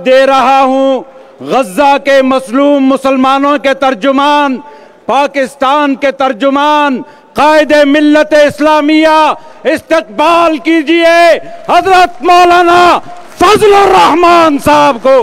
دے رہا ہوں غزہ کے مظلوم مسلمانوں کے ترجمان، پاکستان کے ترجمان، قائد ملت اسلامیہ، استقبال کیجئے حضرت مولانا فضل الرحمان صاحب کو۔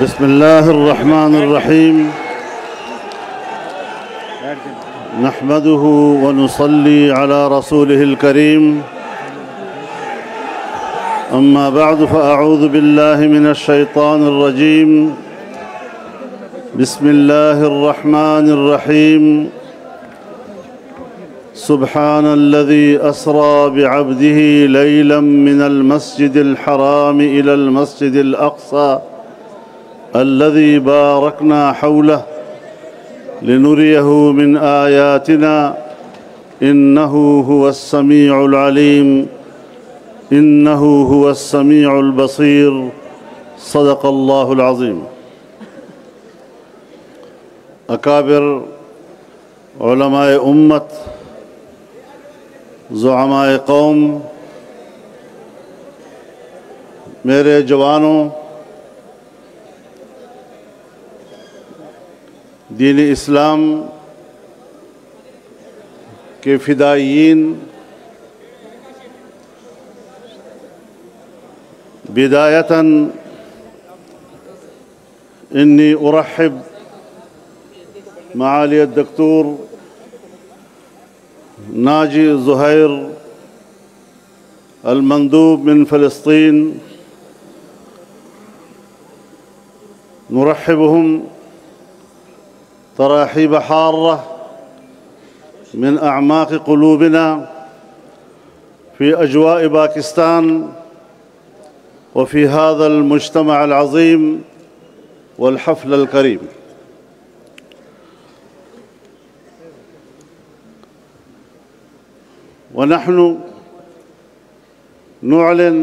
بسم الله الرحمن الرحيم نحمده ونصلي على رسوله الكريم أما بعد فأعوذ بالله من الشيطان الرجيم بسم الله الرحمن الرحيم سبحان الذي أسرى بعبده ليلا من المسجد الحرام إلى المسجد الأقصى الذي باركنا حوله لنريه من آياتنا إنه هو السميع العليم إنه هو السميع البصير صدق الله العظيم۔ اکابر علماء امت، زعماء قوم، میرے جوانوں، دین اسلام کے فدائیین، بدایتاً انی ارحب معالی الدکتور ناجی زہیر المندوب من فلسطین، نرحبهم تراحيب حارة من أعماق قلوبنا في أجواء باكستان وفي هذا المجتمع العظيم والحفل الكريم۔ ونحن نعلن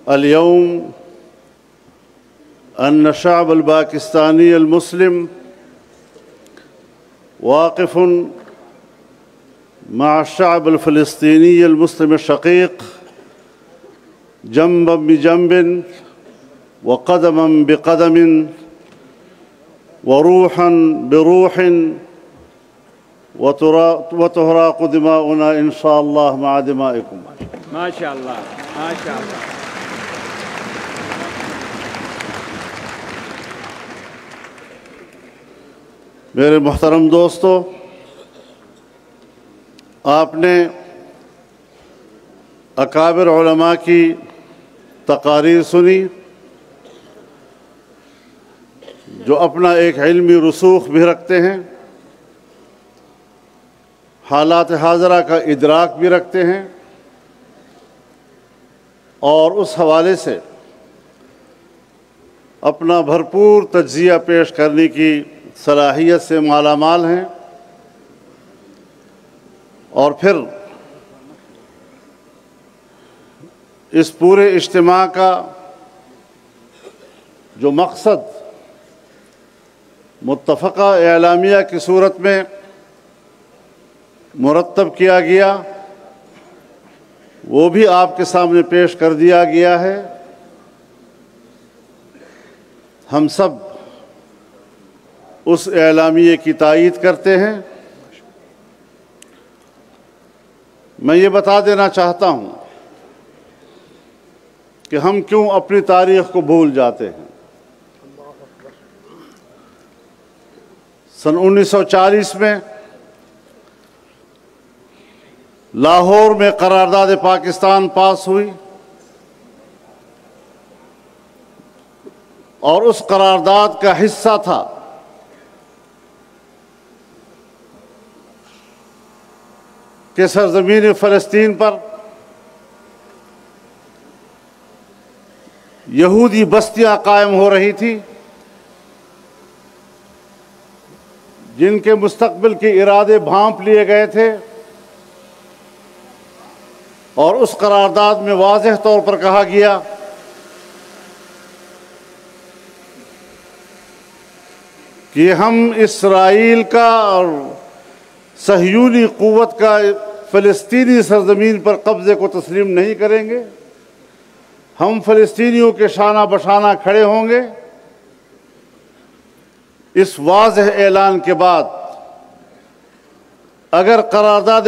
اليوم أن الشعب الباكستاني المسلم واقف مع الشعب الفلسطيني المسلم الشقيق جنبا بجنب وقدما بقدم وروحا بروح، وتهراق دماؤنا إن شاء الله مع دمائكم۔ ما شاء الله ما شاء الله۔ میرے محترم دوستو، آپ نے اکابر علماء کی تقاریر سنی جو اپنا ایک علمی رسوخ بھی رکھتے ہیں، حالات حاضرہ کا ادراک بھی رکھتے ہیں، اور اس حوالے سے اپنا بھرپور تجزیہ پیش کرنے کی صلاحیت سے مالا مال ہیں، اور پھر اس پورے اجتماع کا جو مقصد متفقہ اعلامیہ کی صورت میں مرتب کیا گیا وہ بھی آپ کے سامنے پیش کر دیا گیا ہے۔ ہم سب اس اعلامیے کی تائید کرتے ہیں۔ میں یہ بتا دینا چاہتا ہوں کہ ہم کیوں اپنی تاریخ کو بھول جاتے ہیں۔ سن 1940 میں لاہور میں قرارداد پاکستان پاس ہوئی، اور اس قرارداد کا حصہ تھا کہ سرزمین فلسطین پر یہودی بستیاں قائم ہو رہی تھی جن کے مستقبل کے ارادے بھانپ لیے گئے تھے، اور اس قرارداد میں واضح طور پر کہا گیا کہ ہم اسرائیل کا اور صہیونی قوت کا فلسطینی سرزمین پر قبضے کو تسلیم نہیں کریں گے، ہم فلسطینیوں کے شانہ بشانہ کھڑے ہوں گے۔ اس واضح اعلان کے بعد اگر قرارداد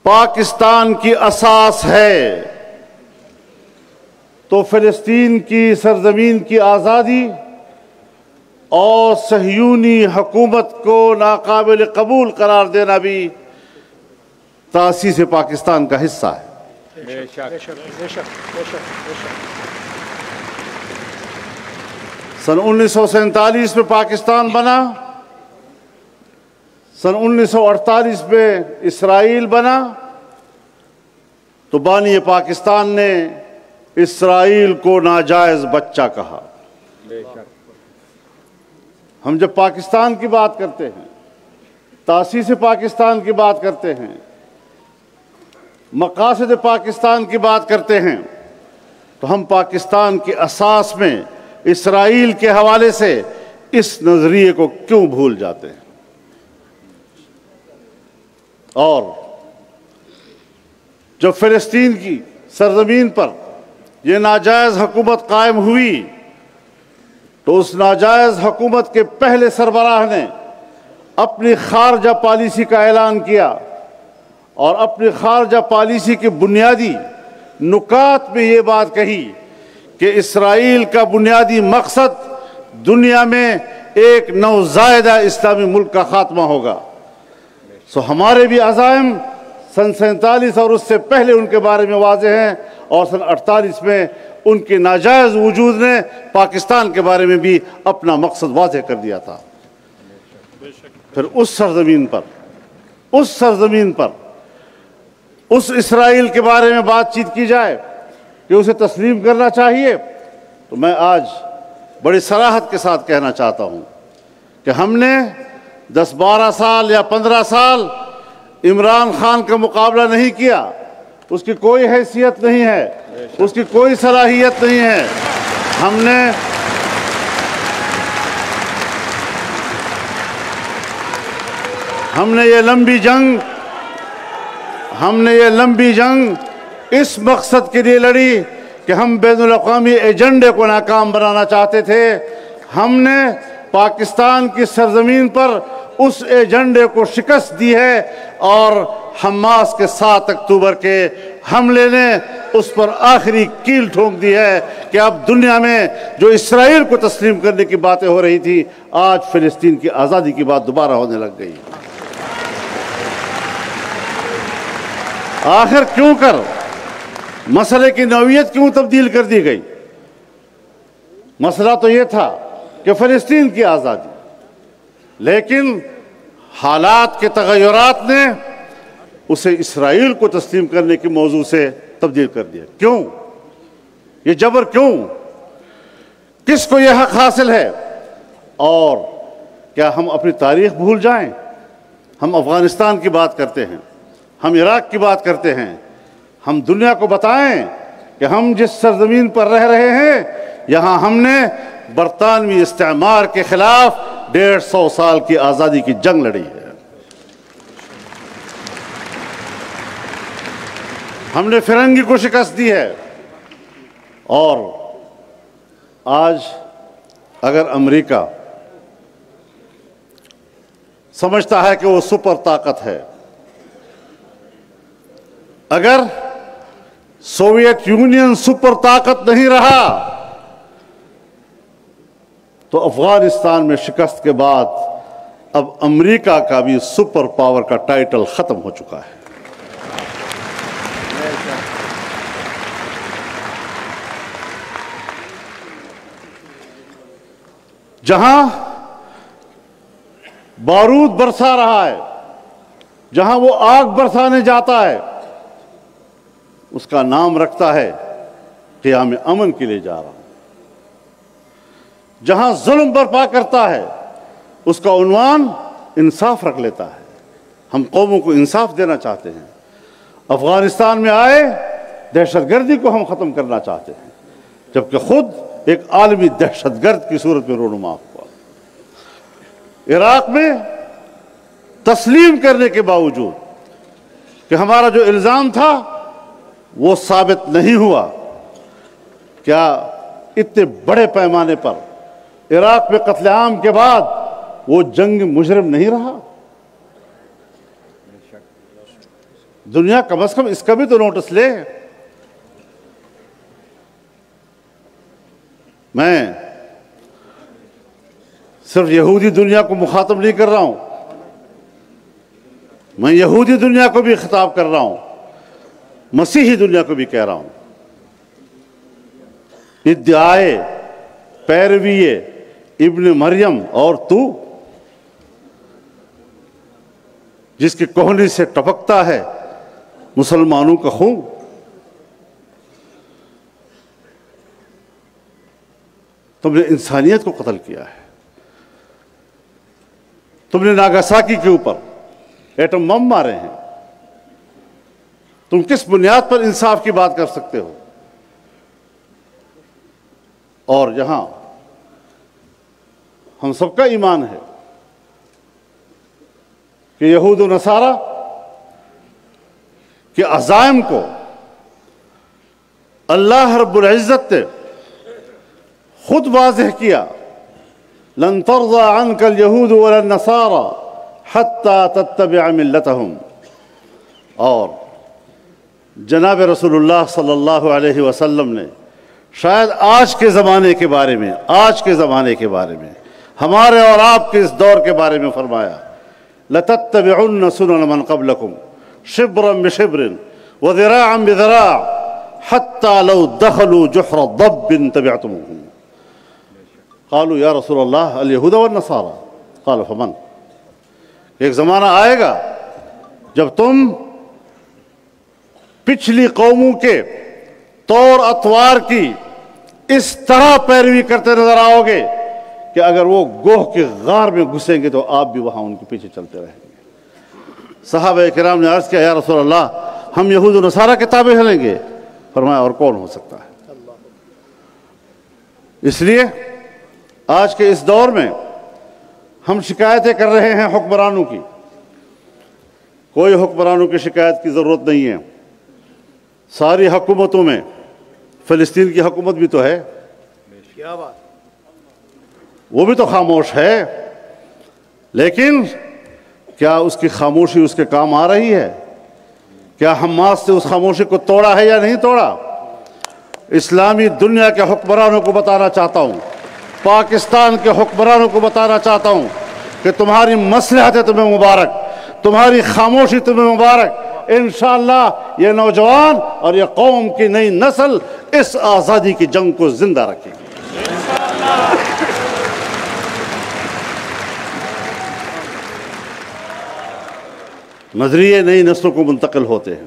پاکستان کی اساس ہے تو فلسطین کی سرزمین کی آزادی اور صہیونی حکومت کو ناقابل قبول قرار دینا بھی تاسیس پاکستان کا حصہ ہے۔ سن 1947 میں پاکستان بنا، سن 1948 میں اسرائیل بنا، تو بانی پاکستان نے اسرائیل کو ناجائز بچہ کہا۔ ہم جب پاکستان کی بات کرتے ہیں، تاسیس پاکستان کی بات کرتے ہیں، مقاصد پاکستان کی بات کرتے ہیں، تو ہم پاکستان کی اساس میں اسرائیل کے حوالے سے اس نظریے کو کیوں بھول جاتے ہیں؟ اور جب فلسطین کی سرزمین پر یہ ناجائز حکومت قائم ہوئی تو اس ناجائز حکومت کے پہلے سربراہ نے اپنی خارجہ پالیسی کا اعلان کیا، اور اپنی خارجہ پالیسی کے بنیادی نکات میں یہ بات کہی کہ اسرائیل کا بنیادی مقصد دنیا میں ایک نوزائیدہ اسلامی ملک کا خاتمہ ہوگا۔ سو ہمارے بھی عزائم سن 47 اور اس سے پہلے ان کے بارے میں واضح ہیں، اور سن 48 میں ان کے ناجائز وجود نے پاکستان کے بارے میں بھی اپنا مقصد واضح کر دیا تھا۔ پھر اس سرزمین پر اس اسرائیل کے بارے میں بات چیت کی جائے کہ اسے تسلیم کرنا چاہیے، تو میں آج بڑی صراحت کے ساتھ کہنا چاہتا ہوں کہ ہم نے 10-12 سال یا 15 سال عمران خان کا مقابلہ نہیں کیا، اس کی کوئی حیثیت نہیں ہے، اس کی کوئی صلاحیت نہیں ہے۔ ہم نے یہ لمبی جنگ اس مقصد کے لیے لڑی کہ ہم بین الاقوامی ایجنڈے کو ناکام بنانا چاہتے تھے۔ ہم نے پاکستان کی سرزمین پر اس ایجنڈے کو شکست دی ہے، اور حماس کے 7 اکتوبر کے حملے نے اس پر آخری کیل ٹھونک دی ہے کہ اب دنیا میں جو اسرائیل کو تسلیم کرنے کی باتیں ہو رہی تھی، آج فلسطین کی آزادی کی بات دوبارہ ہونے لگ گئی۔ آخر کیوں کر مسئلے کی نوعیت کیوں تبدیل کر دی گئی؟ مسئلہ تو یہ تھا کہ فلسطین کی آزادی، لیکن حالات کے تغیرات نے اسے اسرائیل کو تسلیم کرنے کے موضوع سے تبدیل کر دیا۔ کیوں؟ یہ جبر کیوں؟ کس کو یہ حق حاصل ہے؟ اور کیا ہم اپنی تاریخ بھول جائیں؟ ہم افغانستان کی بات کرتے ہیں، ہم عراق کی بات کرتے ہیں، ہم دنیا کو بتائیں کہ ہم جس سرزمین پر رہ رہے ہیں، یہاں ہم نے برطانوی استعمار کے خلاف 150 سال کی آزادی کی جنگ لڑی ہے۔ ہم نے فرنگی کو شکست دی ہے، اور آج اگر امریکہ سمجھتا ہے کہ وہ سپر طاقت ہے، اگر سوویت یونین سپر طاقت نہیں رہا تو افغانستان میں شکست کے بعد اب امریکہ کا بھی سپر پاور کا ٹائٹل ختم ہو چکا ہے۔ جہاں بارود برسا رہا ہے، جہاں وہ آگ برسانے جاتا ہے، اس کا نام رکھتا ہے قیام امن کے لیے جا رہا ہوں۔ جہاں ظلم برپا کرتا ہے اس کا عنوان انصاف رکھ لیتا ہے۔ ہم قوموں کو انصاف دینا چاہتے ہیں۔ افغانستان میں آئے دہشت گردی کو ہم ختم کرنا چاہتے ہیں، جبکہ خود ایک عالمی دہشت گرد کی صورت میں رونما ہوا۔ عراق میں تسلیم کرنے کے باوجود کہ ہمارا جو الزام تھا وہ ثابت نہیں ہوا، کیا اتنے بڑے پیمانے پر عراق میں قتل عام کے بعد وہ جنگ مجرم نہیں رہا؟ دنیا کم از کم اس کا بھی تو نوٹس لے۔ میں صرف یہودی دنیا کو مخاطب نہیں کر رہا ہوں، میں یہودی دنیا کو بھی خطاب کر رہا ہوں، مسیحی دنیا کو بھی کہہ رہا ہوں۔ ادعائے پیروی ابن مریم اور تو جس کی کوہنی سے ٹپکتا ہے مسلمانوں کا خون، تم نے انسانیت کو قتل کیا ہے۔ تم نے ناگاساکی کے اوپر ایٹم بم مارے ہیں۔ تم کس بنیاد پر انصاف کی بات کر سکتے ہو؟ اور یہاں ہم سب کا ایمان ہے کہ یہود و نصارہ کے عزائم کو اللہ رب العزت نے خود واضح کیا، لن ترضى عنك اليهود ولا النصارى حتى تتبع ملتهم، اور جناب رسول اللہ صلی اللہ علیہ وسلم نے شاید آج کے زمانے کے بارے میں ہمارے اور آپ کے اس دور کے بارے میں فرمایا، لَتَتَّبِعُنَّ سُنَنَ مَنْ قَبْلَكُمْ شِبْرًا بِشِبْرٍ وَذِرَاعًا بِذِرَاعٍ حَتَّى لَوْ دَخَلُوا جُحْرَ ضَبٍّ تَبِعْتُمُوهُمْ۔ قالوا یا رسول اللہ الیہود والنصارى قال فمن؟ ایک زمانہ آئے گا جب تم پچھلی قوموں کے طور اطوار کی اس طرح پیروی کرتے نظر آؤ گے کہ اگر وہ گوہ کے غار میں گھسیں گے تو آپ بھی وہاں ان کے پیچھے چلتے رہیں گے۔ صحابہ کرام نے عرض کیا یا رسول اللہ ہم یہود و نصارہ کے تابع چلیں گے؟ فرمایا اور کون ہو سکتا ہے؟ اس لیے آج کے اس دور میں ہم شکایتیں کر رہے ہیں حکمرانوں کی، کوئی حکمرانوں کی شکایت کی ضرورت نہیں ہے۔ ساری حکومتوں میں فلسطین کی حکومت بھی تو ہے، وہ بھی تو خاموش ہے، لیکن کیا اس کی خاموشی اس کے کام آ رہی ہے؟ کیا حماس نے اس خاموشی کو توڑا ہے یا نہیں توڑا؟ اسلامی دنیا کے حکمرانوں کو بتانا چاہتا ہوں، پاکستان کے حکمرانوں کو بتانا چاہتا ہوں کہ تمہاری مصلحت تمہیں مبارک، تمہاری خاموشی تمہیں مبارک۔ انشاءاللہ یہ نوجوان اور یہ قوم کی نئی نسل اس آزادی کی جنگ کو زندہ رکھے گی۔ نظریے نئی نسلوں کو منتقل ہوتے ہیں۔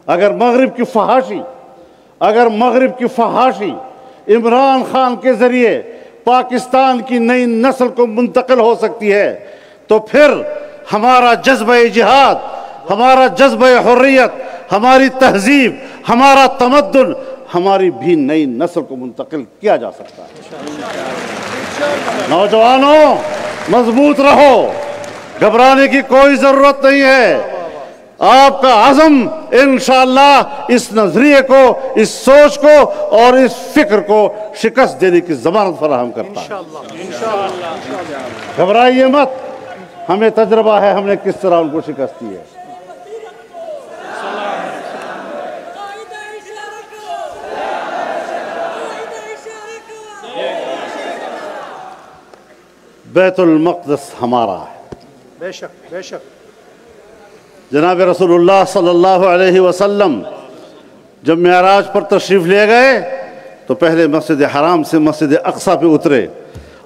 اگر مغرب کی فحاشی عمران خان کے ذریعے پاکستان کی نئی نسل کو منتقل ہو سکتی ہے تو پھر ہمارا جذبہ جہاد، ہمارا جذبہ حریت، ہماری تہذیب، ہمارا تمدن، ہماری بھی نئی نسل کو منتقل کیا جا سکتا ہے۔ نوجوانوں مضبوط رہو، گھبرانے کی کوئی ضرورت نہیں ہے۔ آپ کا عزم انشاءاللہ اس نظریے کو، اس سوچ کو اور اس فکر کو شکست دینے کی ضمانت فراہم کرتا ہے۔ گھبرائیے مت، ہمیں تجربہ ہے ہم نے کس طرح ان کو شکست دی ہے۔ بیت المقدس ہمارا ہے، بے شک بے شک۔ جناب رسول اللہ صلی اللہ علیہ وسلم جب معراج پر تشریف لے گئے تو پہلے مسجد حرام سے مسجد اقصی پہ اترے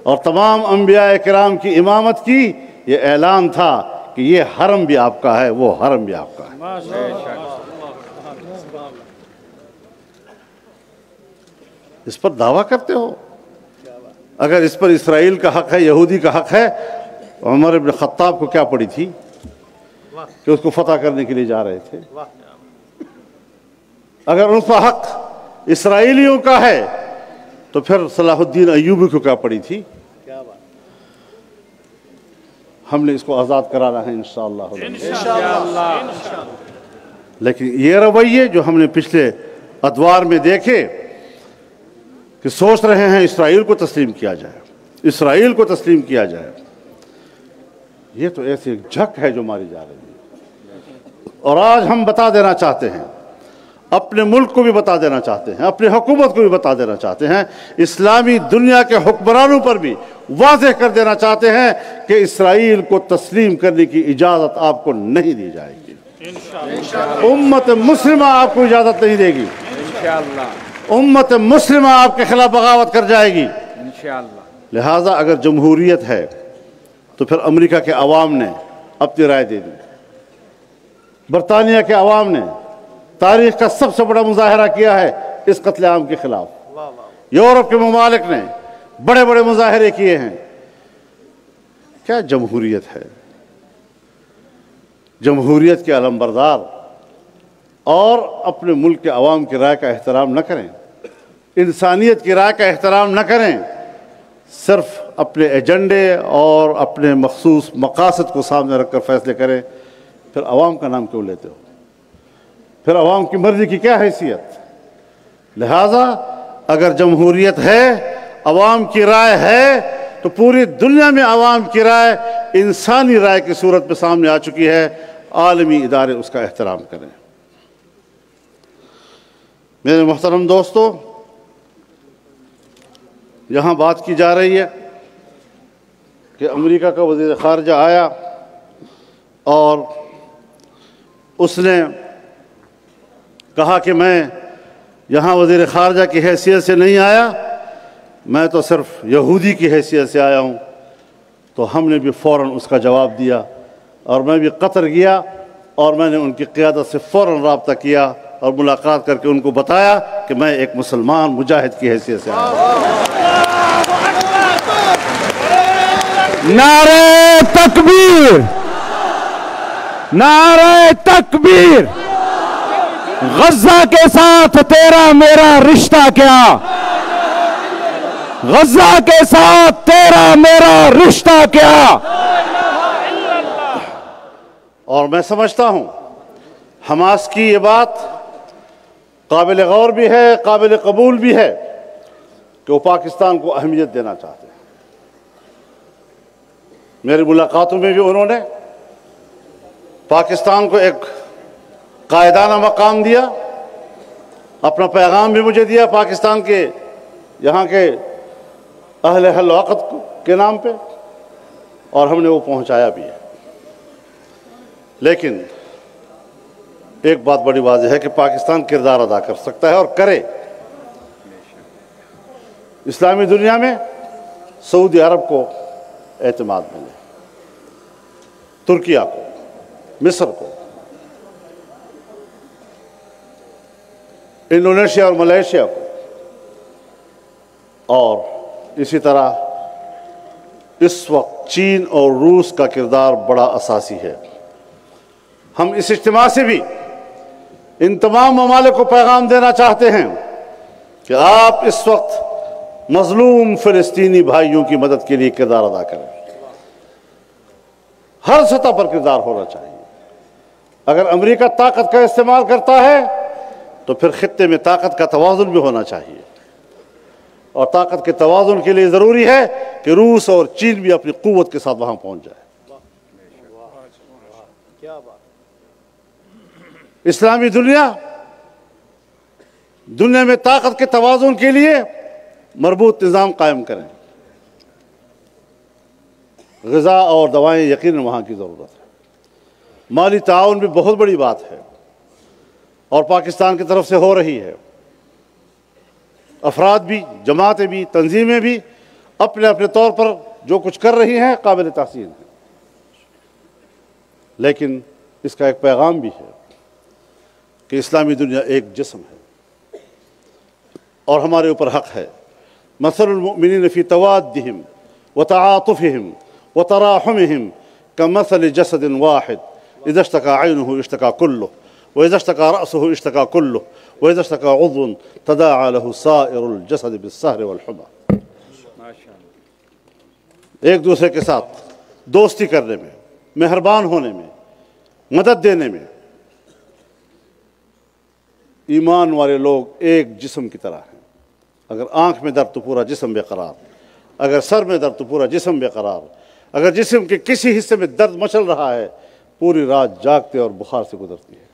اور تمام انبیاء کرام کی امامت کی۔ یہ اعلان تھا کہ یہ حرم بھی آپ کا ہے، وہ حرم بھی آپ کا ہے۔ اس پر دعویٰ کرتے ہو؟ اگر اس پر اسرائیل کا حق ہے، یہودی کا حق ہے، عمر ابن خطاب کو کیا پڑی تھی کہ اس کو فتح کرنے کے لیے جا رہے تھے؟ اگر ان کا حق اسرائیلیوں کا ہے تو پھر صلاح الدین ایوبی کو کیا پڑی تھی؟ ہم نے اس کو آزاد کرانا ہے انشاءاللہ۔ لیکن یہ رویے جو ہم نے پچھلے ادوار میں دیکھے کہ سوچ رہے ہیں اسرائیل کو تسلیم کیا جائے، اسرائیل کو تسلیم کیا جائے، یہ تو ایسی ایک جھک ہے جو ماری جا رہی ہے۔ اور آج ہم بتا دینا چاہتے ہیں، اپنے ملک کو بھی بتا دینا چاہتے ہیں، اپنی حکومت کو بھی بتا دینا چاہتے ہیں، اسلامی دنیا کے حکمرانوں پر بھی واضح کر دینا چاہتے ہیں کہ اسرائیل کو تسلیم کرنے کی اجازت آپ کو نہیں دی جائے گی۔ امت مسلمہ آپ کو اجازت نہیں دے گی، امت مسلمہ آپ کے خلاف بغاوت کر جائے گی۔ لہٰذا اگر جمہوریت ہے تو پھر امریکہ کے عوام نے اپنی رائے دے دی، برطانیہ کے عوام نے تاریخ کا سب سے بڑا مظاہرہ کیا ہے اس قتل عام کے خلاف، یورپ کے ممالک نے بڑے بڑے مظاہرے کیے ہیں۔ کیا جمہوریت ہے؟ جمہوریت کے علمبردار اور اپنے ملک کے عوام کی رائے کا احترام نہ کریں، انسانیت کی رائے کا احترام نہ کریں، صرف اپنے ایجنڈے اور اپنے مخصوص مقاصد کو سامنے رکھ کر فیصلے کریں، پھر عوام کا نام کیوں لیتے ہو؟ پھر عوام کی مرضی کی کیا حیثیت؟ لہٰذا اگر جمہوریت ہے، عوام کی رائے ہے، تو پوری دنیا میں عوام کی رائے انسانی رائے کی صورت میں سامنے آ چکی ہے، عالمی ادارے اس کا احترام کریں۔ میرے محترم دوستو، یہاں بات کی جا رہی ہے کہ امریکہ کا وزیر خارجہ آیا اور اس نے کہا کہ میں یہاں وزیر خارجہ کی حیثیت سے نہیں آیا، میں تو صرف یہودی کی حیثیت سے آیا ہوں۔ تو ہم نے بھی فوراً اس کا جواب دیا، اور میں بھی قطر گیا اور میں نے ان کی قیادت سے فوراً رابطہ کیا اور ملاقات کر کے ان کو بتایا کہ میں ایک مسلمان مجاہد کی حیثیت سے آیا ہوں۔ نعرہ تکبیر، نعرہ تکبیر! غزہ کے ساتھ تیرا میرا رشتہ کیا؟ غزہ کے ساتھ تیرا میرا رشتہ کیا؟ اور میں سمجھتا ہوں حماس کی یہ بات قابل غور بھی ہے، قابل قبول بھی ہے کہ وہ پاکستان کو اہمیت دینا چاہتے ہیں۔ میری ملاقاتوں میں بھی انہوں نے پاکستان کو ایک قائدانہ مقام دیا، اپنا پیغام بھی مجھے دیا پاکستان کے یہاں کے اہل حل و عقد کے نام پہ، اور ہم نے وہ پہنچایا بھی ہے۔ لیکن ایک بات بڑی واضح ہے کہ پاکستان کردار ادا کر سکتا ہے اور کرے۔ اسلامی دنیا میں سعودی عرب کو اعتماد ملے، ترکیہ کو، مصر کو، انڈونیشیا اور ملیشیا کو، اور اسی طرح اس وقت چین اور روس کا کردار بڑا اساسی ہے۔ ہم اس اجتماع سے بھی ان تمام ممالک کو پیغام دینا چاہتے ہیں کہ آپ اس وقت مظلوم فلسطینی بھائیوں کی مدد کے لیے کردار ادا کریں۔ ہر سطح پر کردار ہونا چاہیے۔ اگر امریکہ طاقت کا استعمال کرتا ہے تو پھر خطے میں طاقت کا توازن بھی ہونا چاہیے، اور طاقت کے توازن کے لیے ضروری ہے کہ روس اور چین بھی اپنی قوت کے ساتھ وہاں پہنچ جائے۔ اسلامی دنیا میں طاقت کے توازن کے لیے مربوط نظام قائم کریں۔ غذا اور دوائیں یقیناً وہاں کی ضرورت ہے، مالی تعاون بھی بہت بڑی بات ہے اور پاکستان کی طرف سے ہو رہی ہے۔ افراد بھی، جماعتیں بھی، تنظیمیں بھی اپنے اپنے طور پر جو کچھ کر رہی ہیں قابل تحسین ہے، لیکن اس کا ایک پیغام بھی ہے کہ اسلامی دنیا ایک جسم ہے، اور ہمارے اوپر حق ہے۔ مثل المؤمنین فی توادہم وتعاطفہم وتراحمہم کمثل جسد واحد اذا اشتكى عینہ اشتكى کلہ واذا اشتكى رأسہ اشتكى کلہ واذا اشتكى عضو تداعى له سائر الجسد بالسہر والحمى۔ ایک دوسرے کے ساتھ دوستی کرنے میں، مہربان ہونے میں، مدد دینے میں، ایمان والے لوگ ایک جسم کی طرح ہیں۔ اگر آنکھ میں درد تو پورا جسم بے قرار، اگر سر میں درد تو پورا جسم بے قرار، اگر جسم کے کسی حصے میں درد مچل رہا ہے پوری رات جاگتے اور بخار سے گزرتی ہے۔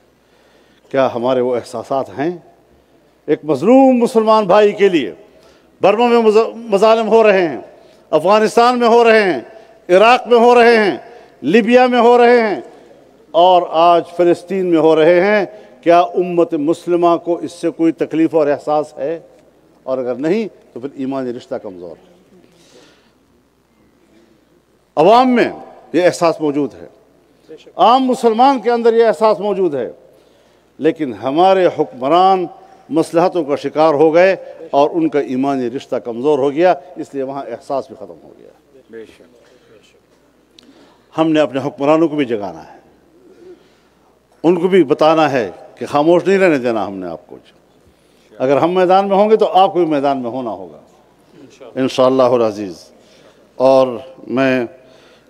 کیا ہمارے وہ احساسات ہیں؟ ایک مظلوم مسلمان بھائی کے لیے برما میں مظالم ہو رہے ہیں، افغانستان میں ہو رہے ہیں، عراق میں ہو رہے ہیں، لیبیا میں ہو رہے ہیں، اور آج فلسطین میں ہو رہے ہیں۔ کیا امت مسلمہ کو اس سے کوئی تکلیف اور احساس ہے؟ اور اگر نہیں تو پھر ایمانی رشتہ کمزور ہے۔ عوام میں یہ احساس موجود ہے، عام مسلمان کے اندر یہ احساس موجود ہے، لیکن ہمارے حکمران مصلحتوں کا شکار ہو گئے اور ان کا ایمانی رشتہ کمزور ہو گیا، اس لیے وہاں احساس بھی ختم ہو گیا۔ ہم نے اپنے حکمرانوں کو بھی جگانا ہے، ان کو بھی بتانا ہے کہ خاموش نہیں رہنے دینا ہم نے آپ کو۔ اگر ہم میدان میں ہوں گے تو آپ کو بھی میدان میں ہونا ہوگا انشاءاللہ العزیز۔ اور میں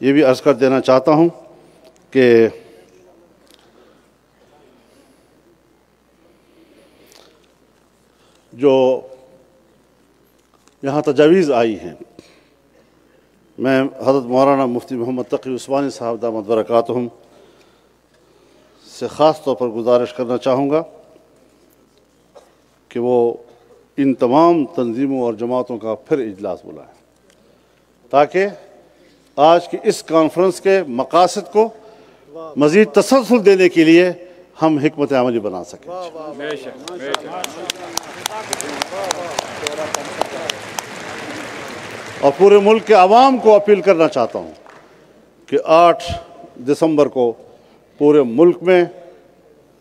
یہ بھی عرض کر دینا چاہتا ہوں کہ جو یہاں تجاویز آئی ہیں، میں حضرت مولانا مفتی محمد تقی عثمانی صاحب دامت برکاتہم سے خاص طور پر گزارش کرنا چاہوں گا کہ وہ ان تمام تنظیموں اور جماعتوں کا پھر اجلاس بلائیں تاکہ آج کی اس کانفرنس کے مقاصد کو مزید تسلسل دینے کے لیے ہم حکمت عملی بنا سکیں۔ اور پورے ملک کے عوام کو اپیل کرنا چاہتا ہوں کہ 8 دسمبر کو پورے ملک میں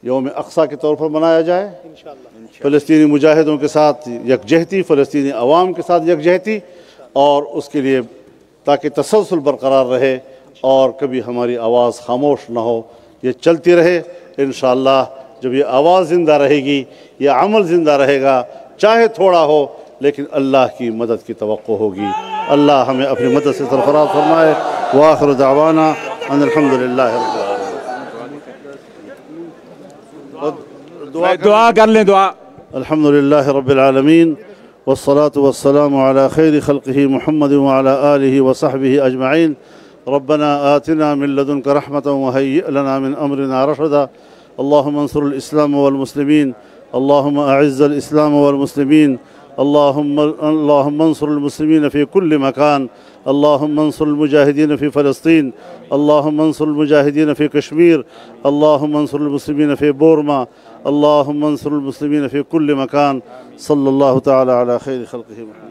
یوم اقصیٰ کے طور پر منایا جائے، فلسطینی مجاہدوں کے ساتھ یکجہتی، فلسطینی عوام کے ساتھ یکجہتی، اور اس کے لیے تاکہ تسلسل برقرار رہے اور کبھی ہماری آواز خاموش نہ ہو، یہ چلتی رہے۔ انشاءاللہ جب یہ آواز زندہ رہے گی، یہ عمل زندہ رہے گا، چاہے تھوڑا ہو لیکن اللہ کی مدد کی توقع ہوگی۔ اللہ ہمیں اپنی مدد سے سرفراز فرمائے۔ وآخر دعوانا ان الحمدللہ رب العالمین۔ دعا کر لیں، دعا۔ الحمدللہ رب العالمین والصلاة والسلام على خیر خلقه محمد وعلى آله وصحبه اجمعین۔ ربنا آتنا من لدنك رحمة وهيئ لنا من أمرنا رشدا۔ اللهم انصر الإسلام والمسلمين، اللهم أعز الإسلام والمسلمين، اللهم انصر المسلمين في كل مكان، اللهم انصر المجاهدين في فلسطين، اللهم انصر المجاهدين في كشمير، اللهم انصر المسلمين في بورما، اللهم انصر المسلمين في كل مكان۔ صلى الله تعالى على خير خلقه محمد۔